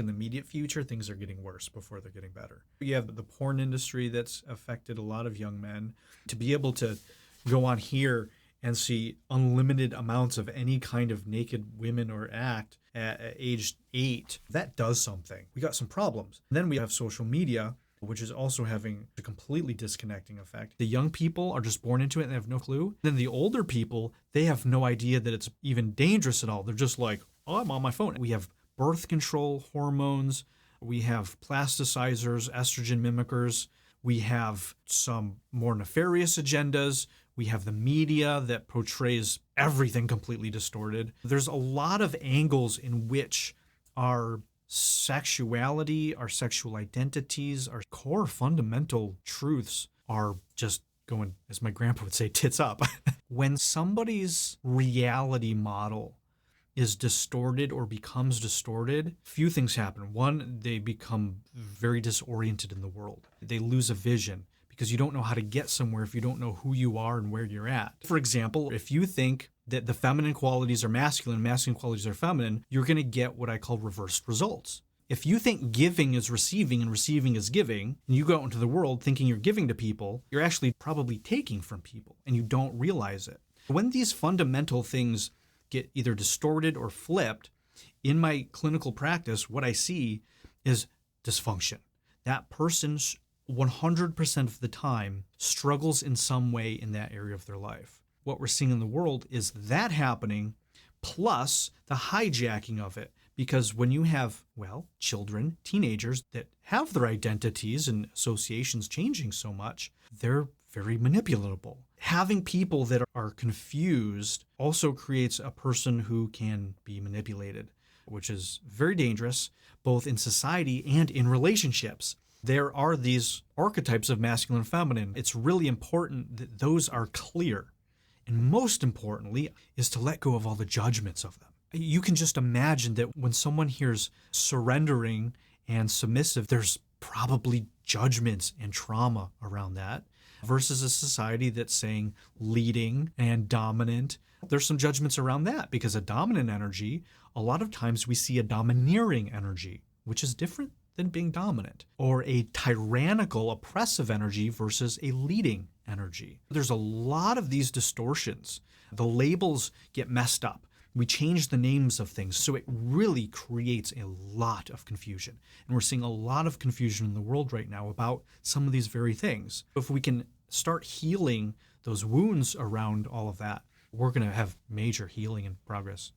In the immediate future, things are getting worse before they're getting better. You have the porn industry that's affected a lot of young men. To be able to go on here and see unlimited amounts of any kind of naked women or act at age 8, that does something. We got some problems. And then we have social media, which is also having a completely disconnecting effect. The young people are just born into it and they have no clue. Then the older people, they have no idea that it's even dangerous at all. They're just like, oh, I'm on my phone. We have birth control hormones. We have plasticizers, estrogen mimickers. We have some more nefarious agendas. We have the media that portrays everything completely distorted. There's a lot of angles in which our sexuality, our sexual identities, our core fundamental truths are just going, as my grandpa would say, tits up. When somebody's reality model is distorted or becomes distorted, few things happen. One, they become very disoriented in the world. They lose a vision because you don't know how to get somewhere if you don't know who you are and where you're at. For example, if you think that the feminine qualities are masculine, masculine qualities are feminine, you're going to get what I call reversed results. If you think giving is receiving and receiving is giving, and you go out into the world thinking you're giving to people, you're actually probably taking from people and you don't realize it. When these fundamental things get either distorted or flipped, in my clinical practice, what I see is dysfunction. That person 100% of the time struggles in some way in that area of their life. What we're seeing in the world is that happening plus the hijacking of it. Because when you have, well, children, teenagers that have their identities and associations changing so much, they're very manipulatable. Having people that are confused also creates a person who can be manipulated, which is very dangerous, both in society and in relationships. There are these archetypes of masculine and feminine. It's really important that those are clear. And most importantly is to let go of all the judgments of them. You can just imagine that when someone hears surrendering and submissive, there's probably judgments and trauma around that versus a society that's saying leading and dominant. There's some judgments around that because a dominant energy, a lot of times we see a domineering energy, which is different than being dominant, or a tyrannical, oppressive energy versus a leading energy. There's a lot of these distortions. The labels get messed up. We change the names of things, so it really creates a lot of confusion. And we're seeing a lot of confusion in the world right now about some of these very things. If we can start healing those wounds around all of that, we're going to have major healing and progress.